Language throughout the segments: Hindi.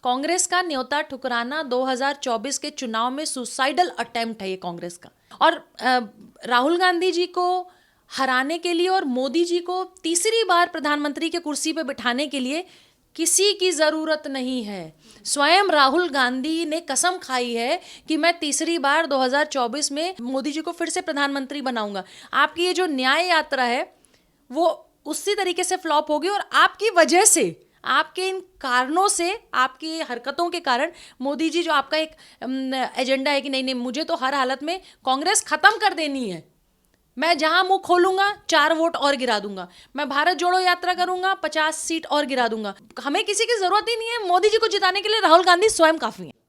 कांग्रेस का न्योता ठुकराना 2024 के चुनाव में सुसाइडल अटेम्प्ट है ये कांग्रेस का। और राहुल गांधी जी को हराने के लिए और मोदी जी को तीसरी बार प्रधानमंत्री के कुर्सी पे बिठाने के लिए किसी की जरूरत नहीं है। स्वयं राहुल गांधी ने कसम खाई है कि मैं तीसरी बार 2024 में मोदी जी को फिर से प्रधानमंत्री बनाऊंगा। आपकी ये जो न्याय यात्रा है वो उसी तरीके से फ्लॉप होगी और आपकी वजह से, आपके इन कारणों से, आपकी हरकतों के कारण मोदी जी, जो आपका एक एजेंडा है कि नहीं नहीं मुझे तो हर हालत में कांग्रेस खत्म कर देनी है, मैं जहां मुंह खोलूंगा 4 वोट और गिरा दूंगा, मैं भारत जोड़ो यात्रा करूंगा 50 सीट और गिरा दूंगा, हमें किसी की जरूरत ही नहीं है, मोदी जी को जिताने के लिए राहुल गांधी स्वयं काफी है।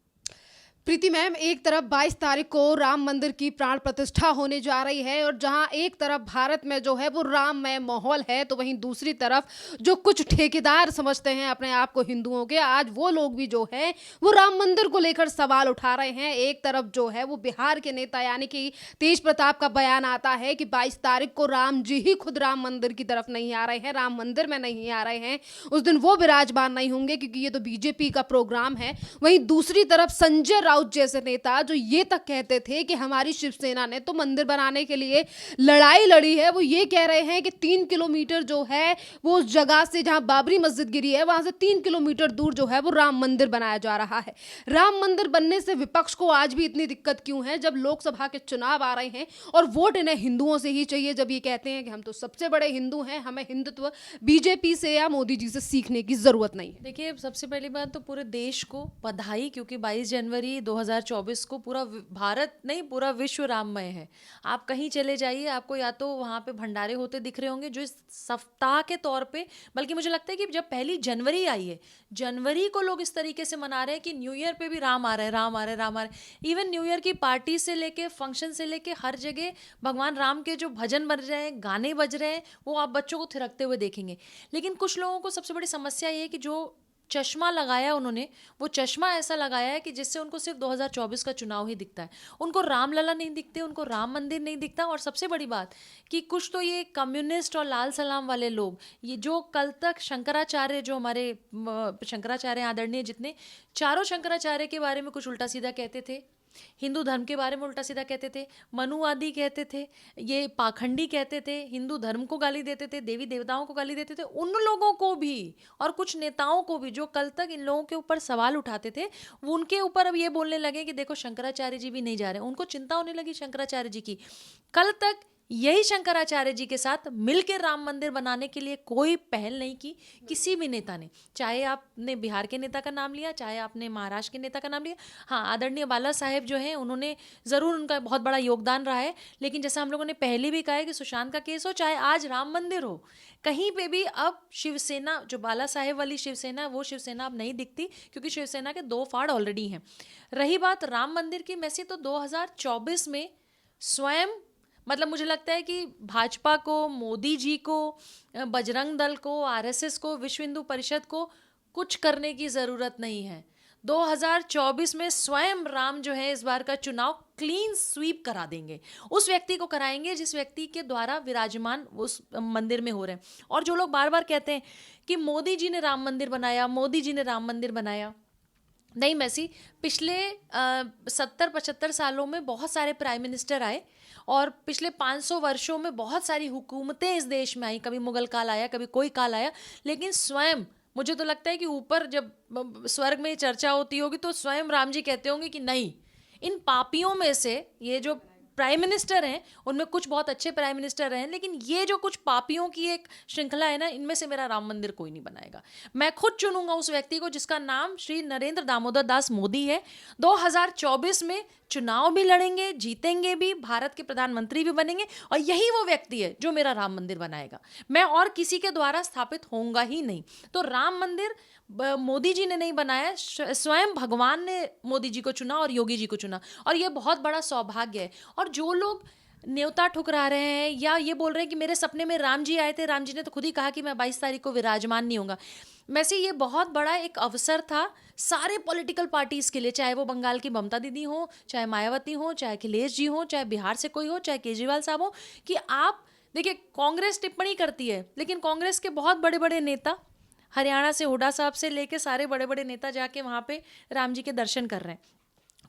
प्रीति मैम, एक तरफ 22 तारीख को राम मंदिर की प्राण प्रतिष्ठा होने जा रही है और जहां एक तरफ भारत में जो है वो राममय माहौल है, तो वहीं दूसरी तरफ जो कुछ ठेकेदार समझते हैं अपने आप को हिंदुओं के, आज वो लोग भी जो है वो राम मंदिर को लेकर सवाल उठा रहे हैं। एक तरफ जो है वो बिहार के नेता यानी कि तेज प्रताप का बयान आता है कि 22 तारीख को राम जी ही खुद राम मंदिर की तरफ नहीं आ रहे हैं, राम मंदिर में नहीं आ रहे हैं, उस दिन वो विराजमान नहीं होंगे क्योंकि ये तो बीजेपी का प्रोग्राम है। वहीं दूसरी तरफ संजय राउत जैसे नेता जो ये तक कहते थे कि हमारी शिवसेना ने तो मंदिर बनाने के लिए लड़ाई लड़ी है, वो ये कह रहे हैं कि 3 किलोमीटर जो है वो उस जगह से जहां बाबरी मस्जिद गिरी है वहां से 3 किलोमीटर दूर जो है वो राम मंदिर बनाया जा रहा है। राम मंदिर बनने से विपक्ष को आज भी इतनी दिक्कत क्यों है जब लोकसभा के चुनाव आ रहे हैं और वोट इन्हें हिंदुओं से ही चाहिए, जब ये कहते हैं कि हम तो सबसे बड़े हिंदू हैं, हमें हिंदुत्व बीजेपी से या मोदी जी से सीखने की जरूरत नहीं है। देखिए, सबसे पहली बात तो पूरे देश को बधाई, क्योंकि 22 जनवरी 2024 को पूरा भारत नहीं पूरा विश्व राममय है। आप कहीं चले जाइए, आपको या तो वहाँ पे भंडारे होते दिख रहे होंगे जो इस सप्ताह के तौर पे, बल्कि मुझे लगता है कि जब पहली जनवरी आई है, जनवरी को लोग इस तरीके से मना रहे हैं कि न्यू ईयर पे भी राम आ रहे हैं, राम आ रहे हैं, राम आ रहे हैं। इवन न्यू ईयर की पार्टी से लेके फंक्शन से लेके हर जगह भगवान राम के जो भजन बज रहे हैं, गाने बज रहे हैं, वो आप बच्चों को थिरकते हुए देखेंगे। लेकिन कुछ लोगों को सबसे बड़ी समस्या ये है कि जो चश्मा लगाया उन्होंने, वो चश्मा ऐसा लगाया है कि जिससे उनको सिर्फ 2024 का चुनाव ही दिखता है, उनको रामलला नहीं दिखते, उनको राम मंदिर नहीं दिखता। और सबसे बड़ी बात कि कुछ तो ये कम्युनिस्ट और लाल सलाम वाले लोग, ये जो कल तक शंकराचार्य, जो हमारे शंकराचार्य आदरणीय, जितने चारों शंकराचार्य के बारे में कुछ उल्टा सीधा कहते थे, हिंदू धर्म के बारे में उल्टा सीधा कहते थे, मनुवादी कहते थे, ये पाखंडी कहते थे, हिंदू धर्म को गाली देते थे, देवी देवताओं को गाली देते थे, उन लोगों को भी और कुछ नेताओं को भी जो कल तक इन लोगों के ऊपर सवाल उठाते थे, वो उनके ऊपर अब ये बोलने लगे कि देखो शंकराचार्य जी भी नहीं जा रहे। उनको चिंता होने लगी शंकराचार्य जी की। कल तक यही शंकराचार्य जी के साथ मिलकर राम मंदिर बनाने के लिए कोई पहल नहीं की किसी भी नेता ने, चाहे आपने बिहार के नेता का नाम लिया, चाहे आपने महाराष्ट्र के नेता का नाम लिया। हाँ, आदरणीय बाला साहेब जो हैं, उन्होंने ज़रूर, उनका बहुत बड़ा योगदान रहा है, लेकिन जैसा हम लोगों ने पहले भी कहा है कि सुशांत का केस हो, चाहे आज राम मंदिर हो, कहीं पे भी अब शिवसेना, जो बाला साहेब वाली शिवसेना, वो शिवसेना अब नहीं दिखती, क्योंकि शिवसेना के 2 फाड़ ऑलरेडी हैं। रही बात राम मंदिर की, मैसी तो 2024 में स्वयं, मतलब मुझे लगता है कि भाजपा को, मोदी जी को, बजरंग दल को, आरएसएस को, विश्व हिंदू परिषद को कुछ करने की ज़रूरत नहीं है। 2024 में स्वयं राम जो है इस बार का चुनाव क्लीन स्वीप करा देंगे, उस व्यक्ति को कराएंगे जिस व्यक्ति के द्वारा विराजमान उस मंदिर में हो रहे हैं। और जो लोग बार बार कहते हैं कि मोदी जी ने राम मंदिर बनाया, मोदी जी ने राम मंदिर बनाया, नहीं मैसी, पिछले 70-75 सालों में बहुत सारे प्राइम मिनिस्टर आए और पिछले 500 वर्षों में बहुत सारी हुकूमतें इस देश में आई, कभी मुगल काल आया, कभी कोई काल आया, लेकिन स्वयं मुझे तो लगता है कि ऊपर जब स्वर्ग में चर्चा होती होगी तो स्वयं राम जी कहते होंगे कि नहीं, इन पापियों में से ये जो प्राइम मिनिस्टर हैं, उनमें कुछ बहुत अच्छे प्राइम मिनिस्टर रहे हैं, लेकिन ये जो कुछ पापियों की एक श्रृंखला है ना, इनमें से मेरा राम मंदिर कोई नहीं बनाएगा। मैं खुद चुनूंगा उस व्यक्ति को जिसका नाम श्री नरेंद्र दामोदर दास मोदी है। 2024 में चुनाव भी लड़ेंगे, जीतेंगे भी, भारत के प्रधानमंत्री भी बनेंगे, और यही वो व्यक्ति है जो मेरा राम मंदिर बनाएगा। मैं और किसी के द्वारा स्थापित होऊंगा ही नहीं। तो राम मंदिर मोदी जी ने नहीं बनाया, स्वयं भगवान ने मोदी जी को चुना और योगी जी को चुना, और ये बहुत बड़ा सौभाग्य है। और जो लोग न्योता ठुकरा रहे हैं या ये बोल रहे हैं कि मेरे सपने में राम जी आए थे, राम जी ने तो खुद ही कहा कि मैं 22 तारीख को विराजमान नहीं होऊंगा, वैसे ये बहुत बड़ा एक अवसर था सारे पॉलिटिकल पार्टीज के लिए, चाहे वो बंगाल की ममता दीदी हो, चाहे मायावती हो, चाहे अखिलेश जी हो, चाहे बिहार से कोई हो, चाहे केजरीवाल साहब हो, कि आप देखिए कांग्रेस टिप्पणी करती है, लेकिन कांग्रेस के बहुत बड़े बड़े नेता हरियाणा से हुड्डा साहब से लेके सारे बड़े बड़े नेता जाके वहाँ पे राम जी के दर्शन कर रहे हैं।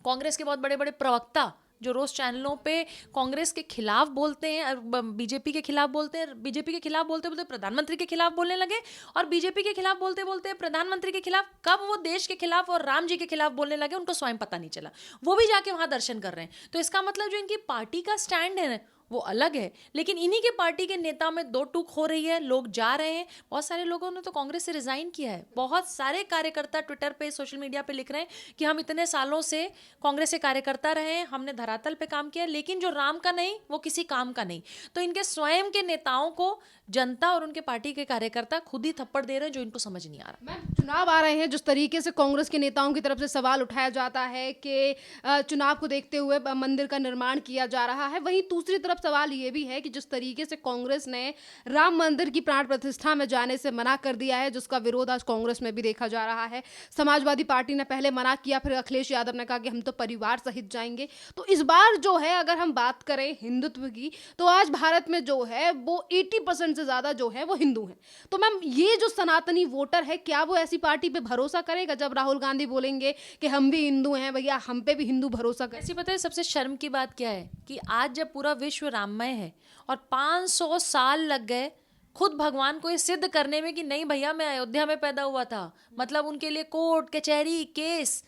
कांग्रेस के बहुत बड़े बड़े प्रवक्ता जो रोज चैनलों पे कांग्रेस के खिलाफ बोलते हैं, बीजेपी के खिलाफ बोलते हैं, बीजेपी के खिलाफ बोलते बोलते प्रधानमंत्री के खिलाफ बोलने लगे, और बीजेपी के खिलाफ बोलते बोलते प्रधानमंत्री के खिलाफ कब वो देश के खिलाफ और राम जी के खिलाफ बोलने लगे उनको स्वयं पता नहीं चला। वो भी जाके वहां दर्शन कर रहे हैं। तो इसका मतलब जो इनकी पार्टी का स्टैंड है ना वो अलग है, लेकिन इन्हीं के पार्टी के नेता में दो टूक हो रही है, लोग जा रहे हैं। बहुत सारे लोगों ने तो कांग्रेस से रिजाइन किया है। बहुत सारे कार्यकर्ता ट्विटर पे, सोशल मीडिया पे लिख रहे हैं कि हम इतने सालों से कांग्रेस से कार्यकर्ता रहे हैं, हमने धरातल पे काम किया, लेकिन जो राम का नहीं वो किसी काम का नहीं। तो इनके स्वयं के नेताओं को जनता और उनके पार्टी के कार्यकर्ता खुद ही थप्पड़ दे रहे हैं, जो इनको समझ नहीं आ रहा। मैम, चुनाव आ रहे हैं, जिस तरीके से कांग्रेस के नेताओं की तरफ से सवाल उठाया जाता है कि चुनाव को देखते हुए मंदिर का निर्माण किया जा रहा है, वहीं दूसरी तरफ सवाल ये भी है कि जिस तरीके से कांग्रेस ने राम मंदिर की प्राण प्रतिष्ठा में जाने से मना कर दिया है, जिसका विरोध आज कांग्रेस में भी देखा जा रहा है। समाजवादी पार्टी ने पहले मना किया, फिर अखिलेश यादव ने कहा कि हम तो परिवार सहित जाएंगे। तो इस बार जो है, अगर हम बात करें हिंदुत्व की, तो आज भारत में जो है वो 80% से ज्यादा जो है वो हिंदू हैं। तो मैम, ये जो सनातनी वोटर है, क्या वो ऐसी पार्टी पे भरोसा करेगा जब राहुल गांधी बोलेंगे कि हम भी हिंदू हैं, भैया हम पे भी हिंदू भरोसा करें? ऐसी पता है सबसे शर्म की बात क्या है कि आज जब पूरा विश्व राममय है और 500 साल लग गए खुद भगवान को ये सिद्ध करने में कि नहीं भैया मैं अयोध्या में पैदा हुआ था, मतलब उनके लिए कोर्ट कचहरी केस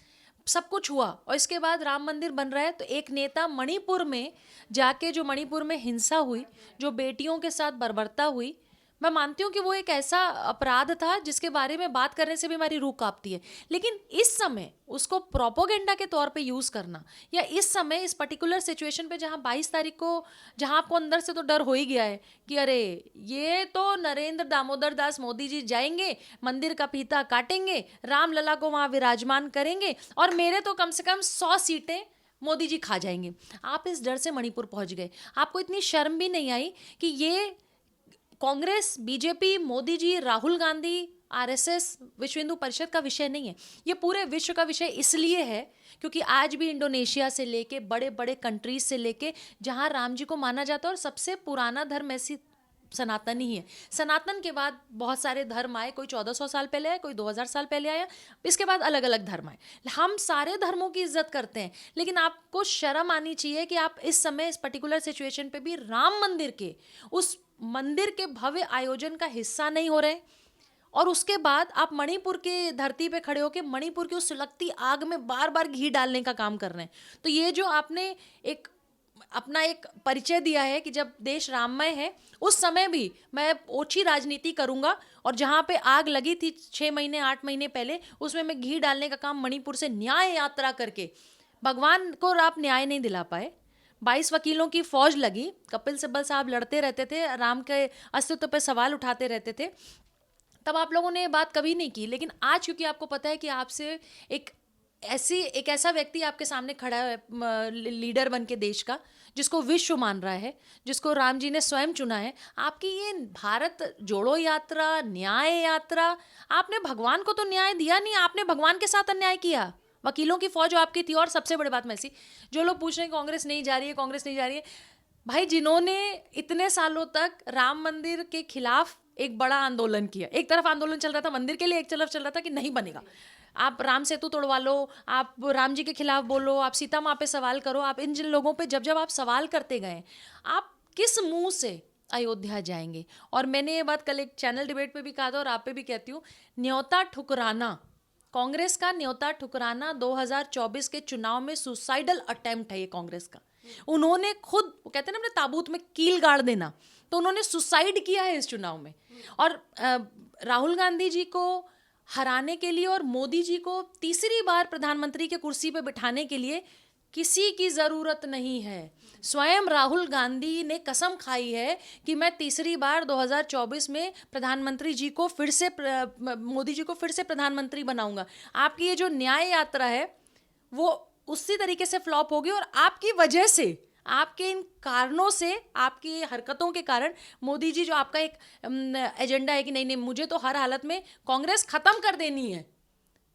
सब कुछ हुआ, और इसके बाद राम मंदिर बन रहा है। तो एक नेता मणिपुर में जाके, जो मणिपुर में हिंसा हुई, जो बेटियों के साथ बर्बरता हुई, मैं मानती हूँ कि वो एक ऐसा अपराध था जिसके बारे में बात करने से भी हमारी रूह कांपती है, लेकिन इस समय उसको प्रोपोगेंडा के तौर पे यूज़ करना, या इस समय इस पर्टिकुलर सिचुएशन पे जहाँ 22 तारीख को, जहाँ आपको अंदर से तो डर हो ही गया है कि अरे ये तो नरेंद्र दामोदर दास मोदी जी जाएंगे, मंदिर का फीता काटेंगे, रामलला को वहाँ विराजमान करेंगे, और मेरे तो कम से कम 100 सीटें मोदी जी खा जाएंगे। आप इस डर से मणिपुर पहुंच गए। आपको इतनी शर्म भी नहीं आई कि ये कांग्रेस, बीजेपी, मोदी जी, राहुल गांधी, आरएसएस, विश्व हिंदू परिषद का विषय नहीं है, ये पूरे विश्व का विषय इसलिए है क्योंकि आज भी इंडोनेशिया से लेके बड़े बड़े कंट्रीज से लेके जहां राम जी को माना जाता है, और सबसे पुराना धर्म ऐसी सनातन ही है। सनातन के बाद बहुत सारे धर्म आए, कोई 1400 साल पहले आया, कोई 2000 साल पहले आया, इसके बाद अलग अलग धर्म आए। हम सारे धर्मों की इज्जत करते हैं, लेकिन आपको शर्म आनी चाहिए कि आप इस समय इस पर्टिकुलर सिचुएशन पे भी राम मंदिर के, उस मंदिर के भव्य आयोजन का हिस्सा नहीं हो रहे, और उसके बाद आप मणिपुर के धरती पे खड़े होकर मणिपुर की उस सुलगती आग में बार बार घी डालने का काम कर रहे हैं। तो ये जो आपने एक अपना एक परिचय दिया है कि जब देश राममय है, उस समय भी मैं ओछी राजनीति करूंगा, और जहां पे आग लगी थी 6 महीने 8 महीने पहले, उसमें मैं घी डालने का काम मणिपुर से न्याय यात्रा करके, भगवान को आप न्याय नहीं दिला पाए। 22 वकीलों की फौज लगी, कपिल सिब्बल साहब लड़ते रहते थे, राम के अस्तित्व पर सवाल उठाते रहते थे, तब आप लोगों ने ये बात कभी नहीं की। लेकिन आज क्योंकि आपको पता है कि आपसे एक ऐसा व्यक्ति आपके सामने खड़ा है, लीडर बन के देश का, जिसको विश्व मान रहा है, जिसको राम जी ने स्वयं चुना है, आपकी ये भारत जोड़ो यात्रा, न्याय यात्रा, आपने भगवान को तो न्याय दिया नहीं, आपने भगवान के साथ अन्याय किया। वकीलों की फौज आपकी थी। और सबसे बड़ी बात मैसी, जो लोग पूछ रहे हैं कांग्रेस नहीं जा रही है, कांग्रेस नहीं जा रही है, भाई जिन्होंने इतने सालों तक राम मंदिर के खिलाफ एक बड़ा आंदोलन किया, एक तरफ आंदोलन चल रहा था मंदिर के लिए, एक तरफ चल रहा था कि नहीं बनेगा, आप राम सेतु तोड़वा लो, आप राम जी के खिलाफ बोलो, आप सीता माँ पे सवाल करो, आप इन जिन लोगों पे जब आप सवाल करते गए, आप किस मुंह से अयोध्या जाएंगे? और मैंने ये बात कल एक चैनल डिबेट पे भी कहा था और आप पे भी कहती हूँ, न्योता ठुकराना, कांग्रेस का न्योता ठुकराना 2024 के चुनाव में सुसाइडल अटेम्प्ट है ये कांग्रेस का। उन्होंने खुद, कहते हैं ना अपने ताबूत में कील गाड़ देना, तो उन्होंने सुसाइड किया है इस चुनाव में। और राहुल गांधी जी को हराने के लिए और मोदी जी को तीसरी बार प्रधानमंत्री के कुर्सी पे बिठाने के लिए किसी की जरूरत नहीं है। स्वयं राहुल गांधी ने कसम खाई है कि मैं तीसरी बार 2024 में प्रधानमंत्री जी को फिर से, मोदी जी को फिर से प्रधानमंत्री बनाऊंगा। आपकी ये जो न्याय यात्रा है वो उसी तरीके से फ्लॉप होगी, और आपकी वजह से, आपके इन कारणों से, आपकी हरकतों के कारण मोदी जी, जो आपका एक एजेंडा है कि नहीं नहीं मुझे तो हर हालत में कांग्रेस खत्म कर देनी है,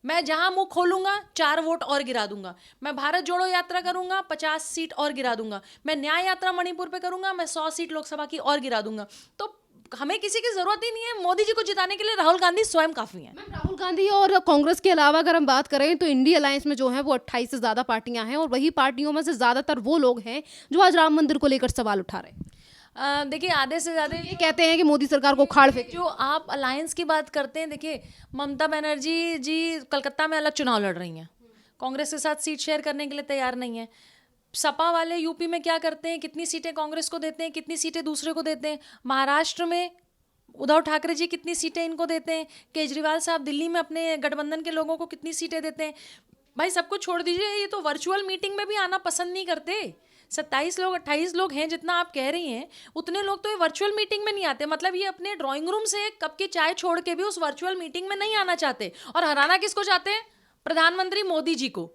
मैं जहां मुंह खोलूंगा 4 वोट और गिरा दूंगा, मैं भारत जोड़ो यात्रा करूंगा 50 सीट और गिरा दूंगा, मैं न्याय यात्रा मणिपुर पे करूंगा मैं 100 सीट लोकसभा की और गिरा दूंगा। तो हमें किसी की जरूरत ही नहीं है, मोदी जी को जिताने के लिए राहुल गांधी स्वयं काफी हैं। मैम, राहुल गांधी और कांग्रेस के अलावा अगर हम बात करें तो इंडिया अलायंस में जो है वो 28 से ज्यादा पार्टियां हैं और वही पार्टियों में से ज्यादातर वो लोग हैं जो आज राम मंदिर को लेकर सवाल उठा रहे हैं। देखिए आधे से ज्यादा ये कहते हैं कि मोदी सरकार को उखाड़ फेंके। जो आप अलायंस की बात करते हैं, देखिए ममता बनर्जी जी कलकत्ता में अलग चुनाव लड़ रही हैं, कांग्रेस के साथ सीट शेयर करने के लिए तैयार नहीं है। सपा वाले यूपी में क्या करते हैं, कितनी सीटें कांग्रेस को देते हैं, कितनी सीटें दूसरे को देते हैं। महाराष्ट्र में उद्धव ठाकरे जी कितनी सीटें इनको देते हैं। केजरीवाल साहब दिल्ली में अपने गठबंधन के लोगों को कितनी सीटें देते हैं। भाई सब कुछ छोड़ दीजिए, ये तो वर्चुअल मीटिंग में भी आना पसंद नहीं करते। 27 लोग 28 लोग हैं जितना आप कह रही हैं, उतने लोग तो ये वर्चुअल मीटिंग में नहीं आते। मतलब ये अपने ड्राइंग रूम से एक कप की चाय छोड़ के भी उस वर्चुअल मीटिंग में नहीं आना चाहते। और हराना किसको चाहते हैं? प्रधानमंत्री मोदी जी को।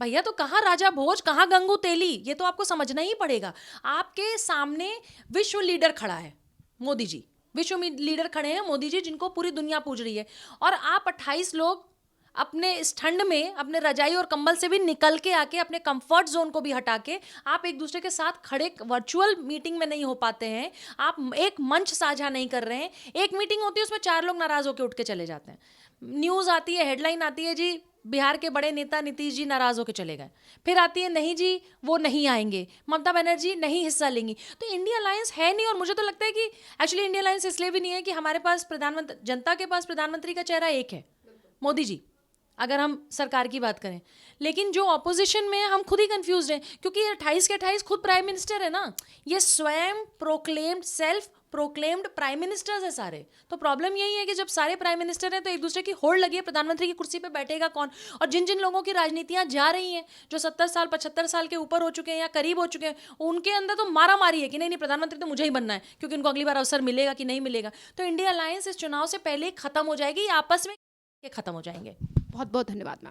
भैया तो कहाँ राजा भोज, कहाँ गंगू तेली, ये तो आपको समझना ही पड़ेगा। आपके सामने विश्व लीडर खड़ा है मोदी जी, विश्व लीडर खड़े हैं मोदी जी, जिनको पूरी दुनिया पूज रही है। और आप 28 लोग अपने इस ठंड में अपने रजाई और कंबल से भी निकल के आके अपने कंफर्ट जोन को भी हटा के आप एक दूसरे के साथ खड़े वर्चुअल मीटिंग में नहीं हो पाते हैं। आप एक मंच साझा नहीं कर रहे हैं। एक मीटिंग होती है उसमें 4 लोग नाराज होकर उठ के चले जाते हैं। न्यूज़ आती है, हेडलाइन आती है, जी बिहार के बड़े नेता नीतीश जी नाराज होकर चले गए। फिर आती है, नहीं जी वो नहीं आएंगे, ममता बनर्जी नहीं हिस्सा लेंगी। तो इंडिया अलायंस है नहीं। और मुझे तो लगता है कि एक्चुअली इंडिया अलायंस इसलिए भी नहीं है कि हमारे पास प्रधानमंत्री, जनता के पास प्रधानमंत्री का चेहरा एक है, मोदी जी, अगर हम सरकार की बात करें। लेकिन जो ऑपोजिशन में हम खुद ही कंफ्यूज हैं, क्योंकि 28 के 28 खुद प्राइम मिनिस्टर है ना। ये स्वयं proclaimed, self proclaimed prime ministers है सारे। तो प्रॉब्लम यही है कि जब सारे प्राइम मिनिस्टर हैं तो एक दूसरे की होड़ लगी है, प्रधानमंत्री की कुर्सी पे बैठेगा कौन। और जिन जिन लोगों की राजनीतियां जा रही हैं, जो 70 साल 75 साल के ऊपर हो चुके हैं या करीब हो चुके हैं, उनके अंदर तो मारा मारी है कि नहीं नहीं प्रधानमंत्री तो मुझे ही बनना है, क्योंकि उनको अगली बार अवसर मिलेगा कि नहीं मिलेगा। तो इंडिया अलायंस इस चुनाव से पहले खत्म हो जाएगी, आपस में खत्म हो जाएंगे। बहुत बहुत धन्यवाद मैम।